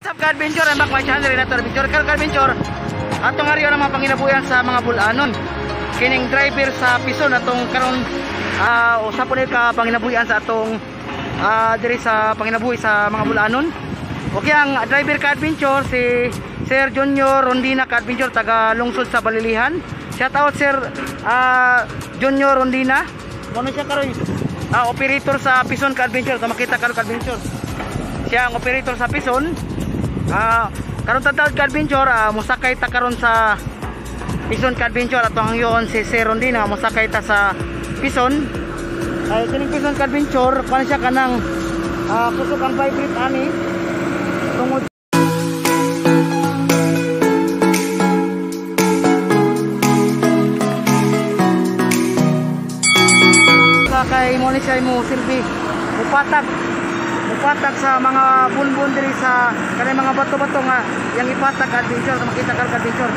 What's up ka-adventure? I'm back my channel, Renato Adventure. Ka-adventure, atong ariyo na mga panginabuyan sa mga bulanon. Kining driver sa Pison atong karon usa po ni ka panginabuyan sa atong diri sa panginabuhi sa mga bulanon. Okay, ang driver ka-adventure si Sir Junior Rondina ka-adventure, taga lungsod sa Balilihan. Shout out Sir Junior Rondina. Ano siya karon? Operator sa Pison ka-adventure. Makita karon ka-adventure. Siya ang operator sa Pison. Karon tatawag ka-adventure, musakay ta karon sa Pison ka-adventure ato hangyon si Sir Rondina, musakay ta sa Pison. Kining Pison ka-adventure kan siya kanang kusog ang vibrate ani tungod sa kay mo ni siya mo silbi upatak sa mga bunbun diri sa kanay mga bato-bato nga yang ipatak adventure, makita ka adventure.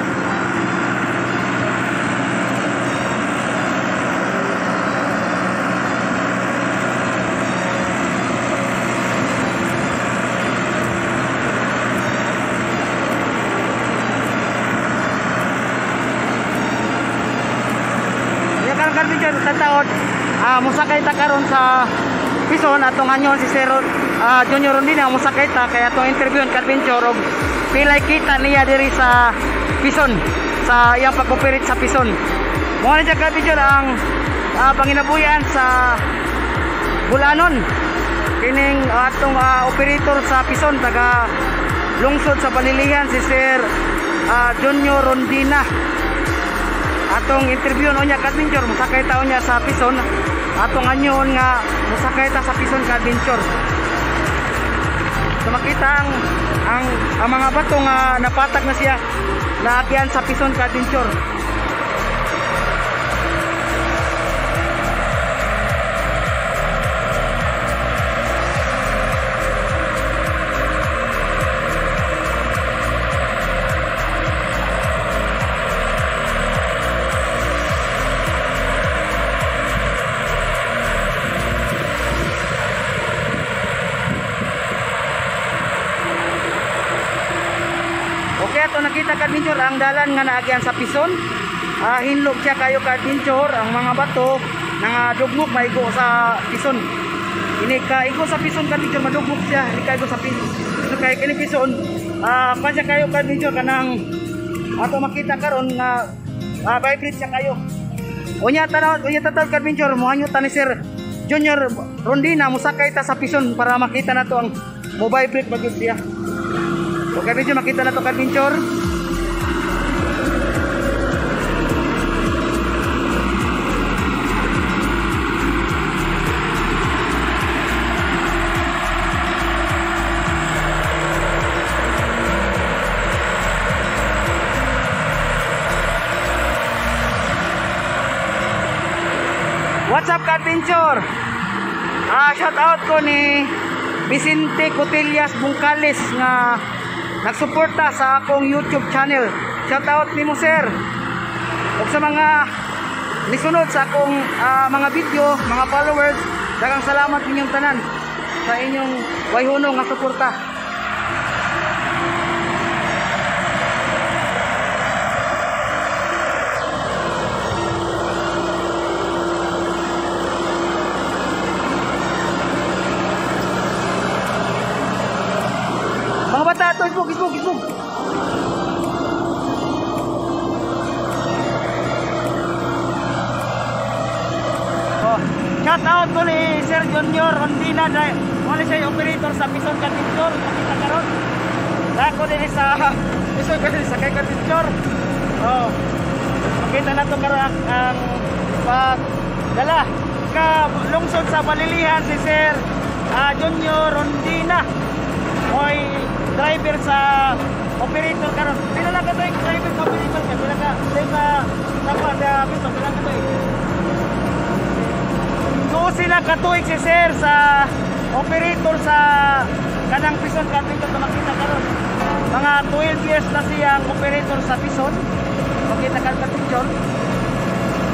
Ya kan adventure tataod musakay ta karon sa Pison atong hanyon si Sir Junior Rondina, musakay ta kaya atong interview ang ka-adventure og pilay kita niya diri sa Pison sa iyang pag-operate sa Pison. Mo na siya ka-adventure ang panginabuyan sa bulanon. Kining atong operator sa Pison taga lungsod sa Balilihan si Sir Junior Rondina. Atong interview no niya ka-adventure, musakay ta niya sa Pison atong anyon nga musakay ta sa Pison ka-adventure. So makita ang mga bato nga napatag na siya naagyan sa Pison ka-adventure. Ito nakita ka-adventure ang dalan nga naagyan sa Pison. Hinlog siya kayo ka-adventure, ang mga bato nga dugmok maigo sa Pison. Ini kaigo sa Pison ka-adventure, madugmok siya, ini kaigo sa Pison. Kaya kini Pison, pa siya kayo ka-adventure kanang ato makita karon nga vibrate siya kayo. Unya tatawag ka-adventure, muhanyo ta ni Sir Junior Rondina, musakay ta sa Pison para makita nato ang mo vibrate bagyo siya. Okay, medyo makita na to ka-adventure. What's up ka-adventure? Shout out ko ni Vicente Cotillas Bungkales nga nagsuporta sa akong YouTube channel. Shout out nimo sir. Ug sa mga nisunod sa akong mga video, mga followers, daghang salamat ninyong tanan sa inyong wayhunong nga suporta. Mga bata, ito, isbog. Shout out ko ni Sir Junior Rondina, wala siya operator sa Pison ka-adventure. Makita karon. Ako din sa Pison ka-adventure, ka-adventure. Makita na ito karon ang pagdala ka lungsod sa Balilihan si Sir Junior Rondina. Moy driver sa operator karon. Pila lang ka to driver sa operator ka? Pila ka sa Pison, pila ka to So sila katuig si Sir sa operator sa kanang Pison ka-adventure na makita karon. Mga 12 years na siyang operator sa Pison. Makita ka-adventure.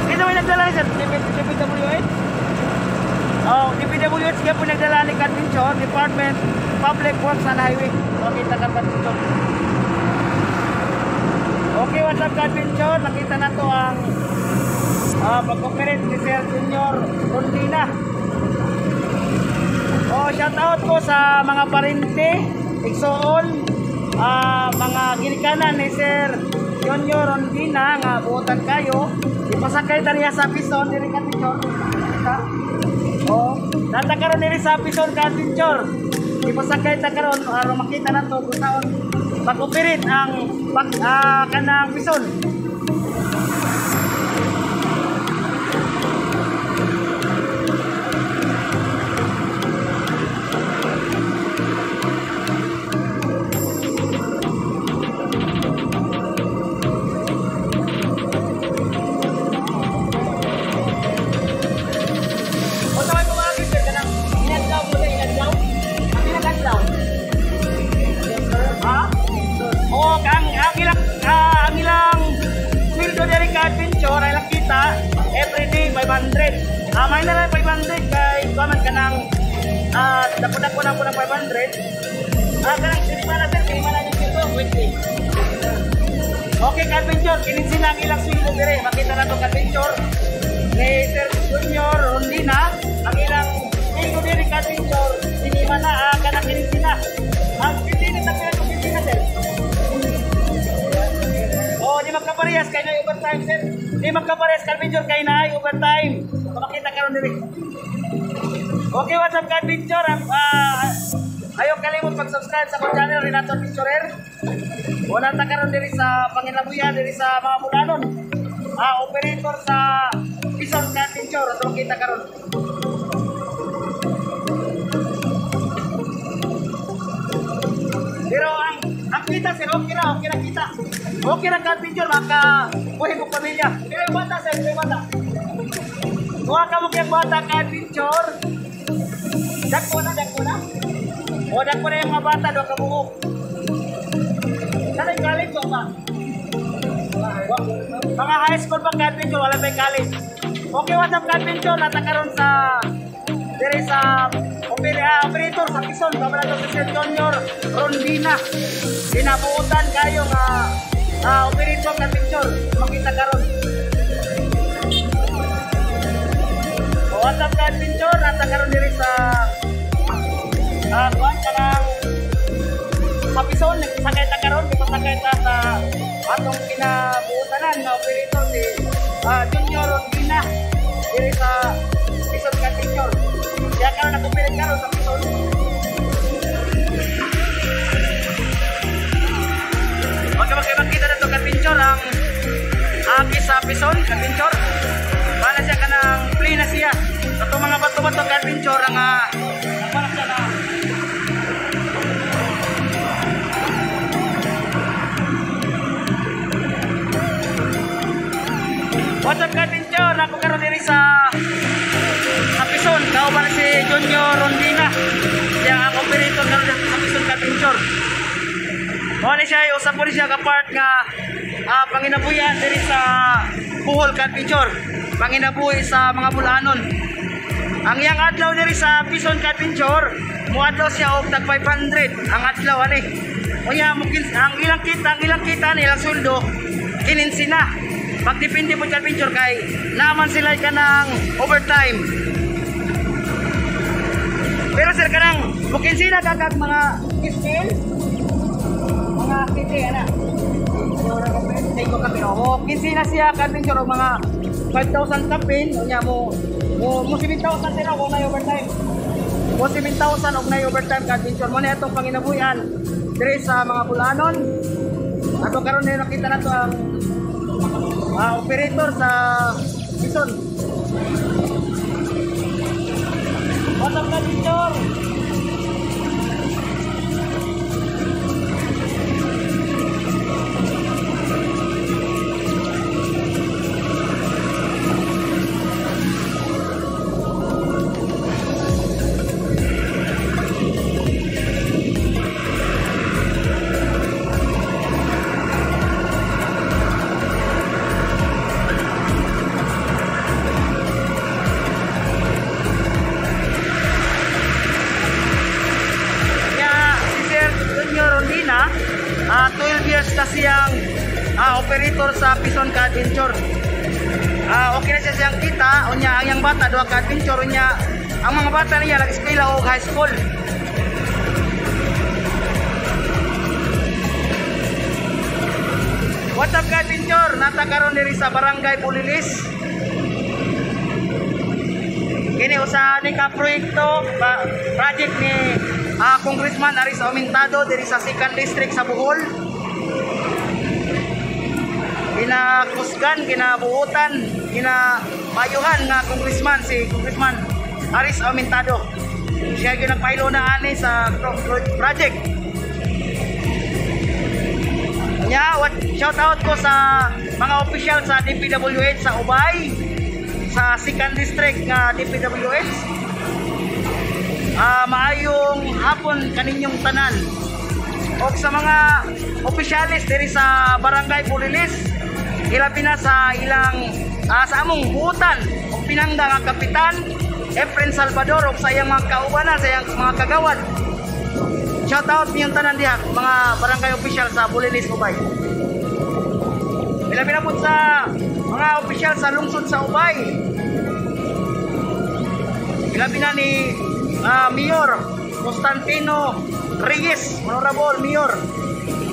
Ito may nagdala ni Sir, DPWH? Oh, DPWH kaya po nagdala ni Adventure, Department Public Works and Highway. Makita ka Adventure. Okay, what's up Adventure? Nakita na to ang pag-operate ni Sir Junior Rondina. Oh, shout out ko sa mga parente, igsoon, mga ginikanan ni Sir Junior Rondina nga buotan kayo. Ipasakay taniya sa pison diri ka Adventure. Oh, natakaroon nila sa pison ka Adventure. Ipasakay ta karon aron makita nato kung saan pag-operate ang kanang pison. Everyday 500. May na lang 500 kay gaman ka ng dako-dako na po ng 500. Kanang sinima na sir, sinima na yung sweldo weekly. Okay, Adventure, kinin sila ang ilang sweldo dire. Makita na to Adventure ni Sir Junior Rondina ang ilang sweldo dire Adventure. Sinima na kanang kinin sila. Ang pinili na sila kung pinili na sir. Oh, di magkaparehas kay na overtime sir. Di magkaparehas Adventure kay na overtime. Makita karon diri. Okay, what's up Adventure? Ayaw kalimot mag-subscribe sa akong channel Renato Adventurer. Wala ta karon diri sa Panginabuyan diri sa mga Bulanon. Operator sa Bison Adventure ato kita karon. Pero ang kita sir, okay na kita. Okay na Adventure, maka buhay mo pamilya. Pero yung bata sir, yung bata. Kuha ka mo kayang bata Adventure. Dagko na. O dagko na yung mga bata, doon ka buhok. Sana yung college o ba? Mga high school pang Adventure, wala pa yung college. Okay, what's up Adventure? Natakaroon sa diri sa operator sa Quezon, kabala to si Sir Junior Rondina. Pinabuutan kayo nga operator sa Adventure. Makita karon. What's up Adventure? Natakaroon diri sa kuan kanang sa Quezon, nagsakay ta karon, pasakay ta sa atong kinabuutanan na operator si Junior Rondina diri sa Quezon Adventure. Kaya karon nag-operate karon sa Quezon. Magkita na ito Adventure ang aki sa Quezon Adventure. Para siya kanang play na siya. Sa itong mga bato-bato Adventure ang para siya na what's up Adventure? Ako karon diri sa Quezon. Kauban si Junior Rondina. Siya ang operator karon sa Quezon Adventure. Wala siya, usap po siya kapart nga panginabuyan diri sa Bohol Adventure. Panginabuhi sa mga Bulanon. Ang iyang adlaw diri sa Quezon Adventure, muadlaw siya og tag 500 ang adlaw ani. Unya ang ilang kita nilang sweldo kininsi na. Pagdepende po sa Adventure kay naman sila kanang overtime. Pero sir kanang bukin sila kagag mga skill mga kiti ana. Dito kami o kinsi na siya Adventure og mga 5,000 kapin unya mo 7,000 sila kung na overtime. Mo 7,000 og na overtime Adventure mo na itong panginabuyan diri sa mga Bulanon. Ato karon na nakita nato ang operator sa Quezon. What's up Adventure? 12 years na siyang operator sa Pison ka-adventure. Okay na siya siyang kita, unya ang yang bata duha ka-adventure, unya ang mga bata niya nag-eskwela o high school. What's up ka-adventure? Nata karon diri sa Barangay Bulilis. Kini usa ni ka proyekto project ni Congressman Aris Aumentado diri sa 2nd District sa Bohol. Kinakusgan, kinabuutan, kinamayuhan nga congressman si Congressman Aris Aumentado. Siya yung nagpailo na ani sa project. Shout out ko sa mga official sa DPWH sa Ubay, sa 2nd District nga DPWH. Maayong hapon kaninyong tanan. O sa mga opisyalis diri sa Barangay Bulilis, ilabi na sa ilang sa among buutan o pinangga nga kapitan Efren Salvador o sa iyang mga kaubanan, sa iyang mga kagawad. Shout out niyong tanan diha mga barangay official sa Bulilis, Ubay. Ilabi na po sa mga official sa lungsod sa Ubay. Ilabi na ni Mayor Constantino Reyes, Honorable Mayor.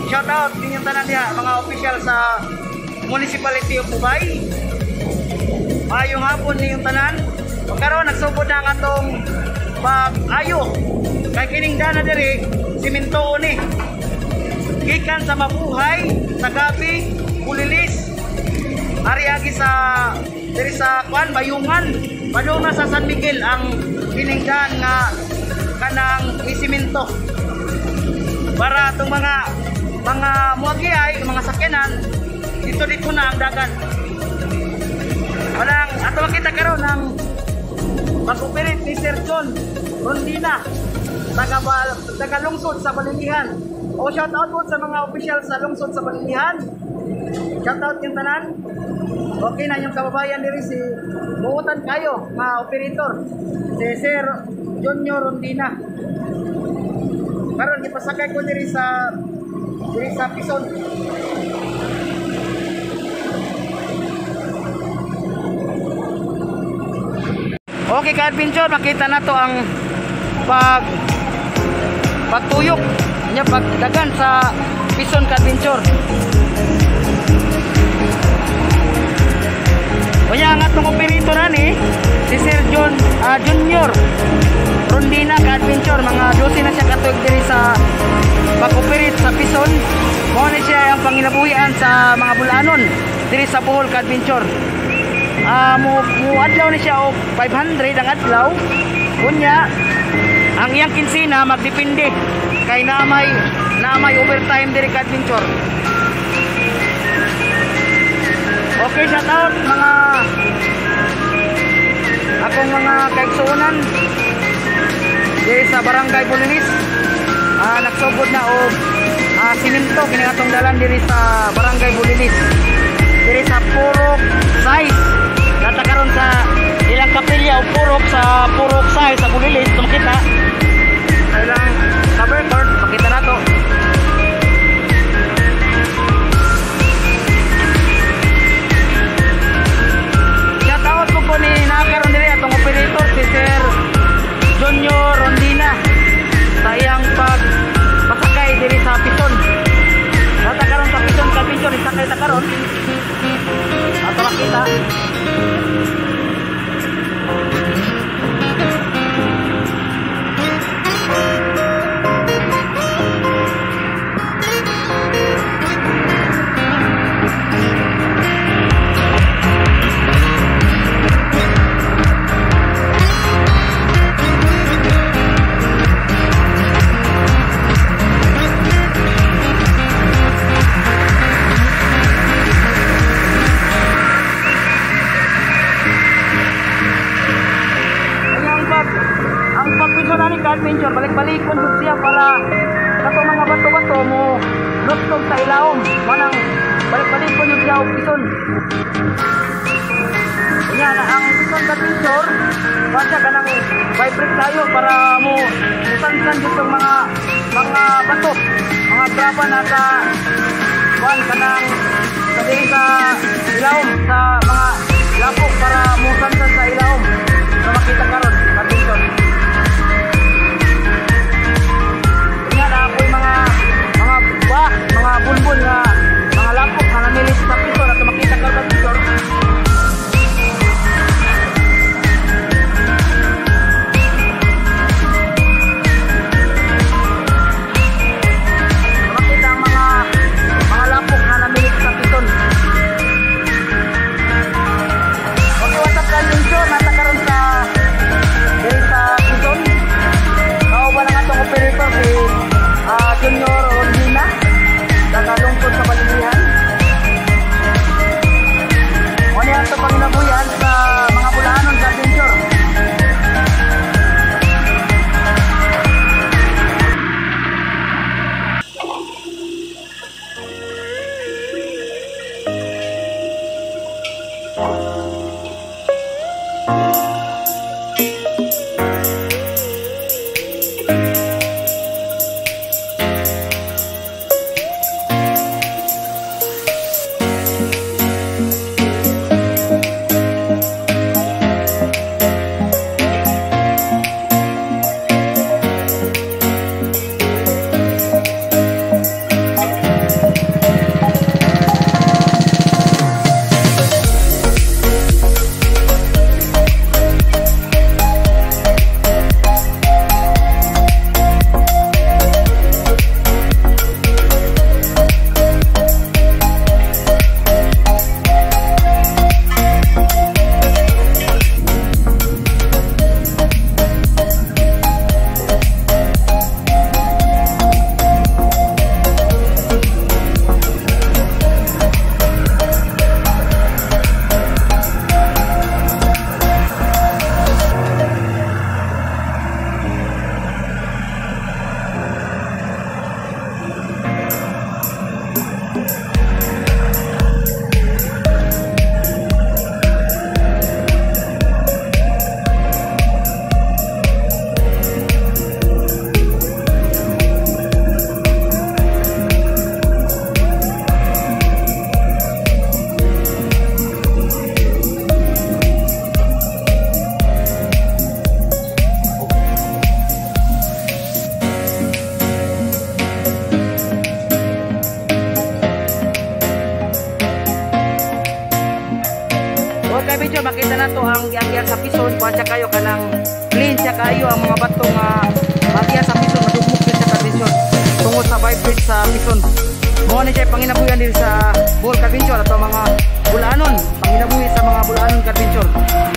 Shout out ninyong tanan diha mga official sa Municipality of Ubay. Ayong hapon ninyong tanan. Karon nagsugod na ang atong pag-ayo kay kining dana diri simento ni gikan sa Mabuhay, sa Gabi, Bulilis, ariagi sa diri sa Bayungan, padung na sa San Miguel ang kining daan nga kanang isimento para itong mga muagiyay, mga sakyanan dito na ang dagan. Walang ato makita karon ng pag-operate ni Sir John Rondina taga lungsod sa Balilihan. O shout out po sa mga official sa lungsod sa Balilihan. Shout out yung tanan. Okay na yung kababayan diri si buutan kayo mga operator si Sir Junior Rondina. Karon ipasakay ko diri sa Pison. Okay ka-adventure, makita na to ang pagtuyok niya, pagdagan sa Pison ka-adventure. Kanya ang atong operator ni si Sir John Junior Rondina ka-adventure. Mga 12 na siya katuig diri sa pag-operate sa Pison. Mao ni siya ang panginabuhian sa mga bulanon diri sa Bohol ka-adventure. Muadlaw ni siya og 500 ang adlaw. Kunya ang iyang kinsina magdepende kay naamay overtime diri ka adventure. Okay, shout out mga akong mga kaigsuonan diri sa Barangay Bulilis. Nagsugod na og simento kini atong dalan diri sa Barangay Bulilis. Diri sa Purok Size. Nata karon sa ilang kapilya o purok sa Purok Size sa Bulilis. Makita sa ilang cover court, makita na to. Shoutout ko ni nakaroon diri atong operator si Sir Junior Rondina sa iyang pasakay diri sa Pison. Nata karon sa Pison ka-picture isakay ta karon. Ato makita. Adventure balik-balik kun siya para kato mga bato-bato mo lustog sa ilawom manang balik-balik kun siya og Pison. Yan ang pison adventure. Basta ka nang vibrate tayo para mo isansan dito mga bato, mga graba na sa kuan kanang sabihin sa ilawom sa mga lapok para mo sansan sa ilawom na makita karon adventure. Yan ako'y mga bulbul nga mga lapok na namilit sa pison at makita karon adventure. Junior Rondina nakalungkot sa balilihan. O niya ito panginabuyan sa mga bulahanon sa adventure. Medyo makita na to ang giagyan sa pison kuha siya kayo kanang clean siya kayo ang mga bato nga magiya sa pison madugmok siya sa adventure tungod sa vibrate sa pison mo ni siya panginabuyan din sa bull adventure ato mga bulanon panginabuhi sa mga bulanon adventure.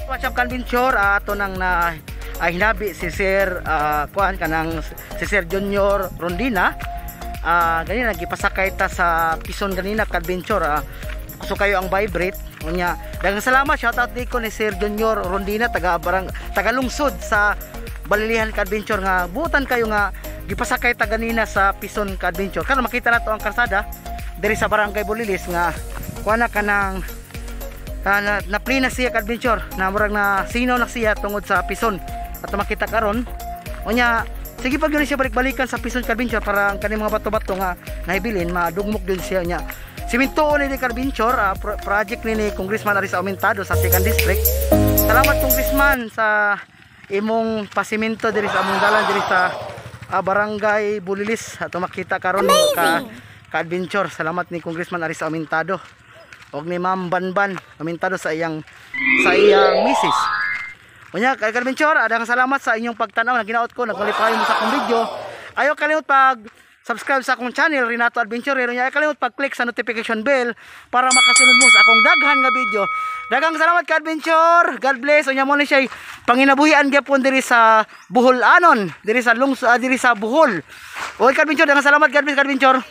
WhatsApp adventure ato nang na hinabi si Sir kuan kanang si Sir Junior Rondina ganina nagipasakay ta sa pison ganina adventure gusto kayo ang vibrate unya. Daghang salamat, shout out dito ni Sir Junior Rondina taga lungsod sa Balilihan ka adventure nga butan kayo nga gipasakay ta ganina sa pison ka adventure. Karon makita nato ang karsada diri sa Barangay Bulilis nga kuana kanang na plina siya ka adventure na murag na sinaw na siya tungod sa pison at makita karon unya. Sige pag yun siya balik-balikan sa pison ka adventure para ang kaning mga bato-bato nga nahibilin madugmok din siya nya. Siminto ni Carvinchor, project ni Congressman Aris Aumentado sa 2nd District. Salamat Congressman sa imong pasiminto diri sa among dalan diri sa Barangay Bulilis ato makita karon ka adventure. Salamat ni Congressman Aris Aumentado og ni Ma'am Banban Aumentado sa iyang misis. Unya kay adventure, adang salamat sa inyong pagtanaw na ginaot ko, nagkulipayon mo sa akong video. Ayo kalimot pag subscribe sa akong channel Renato Adventurer nya kalimot pag-click sa notification bell para makasunod mo sa akong daghan nga video. Daghang salamat ka adventure. God bless. Unya mo ni siya panginabuhian gyapon diri sa Bohol anon, diri sa Bohol. Oy ka adventure, daghang salamat. God bless ka adventure.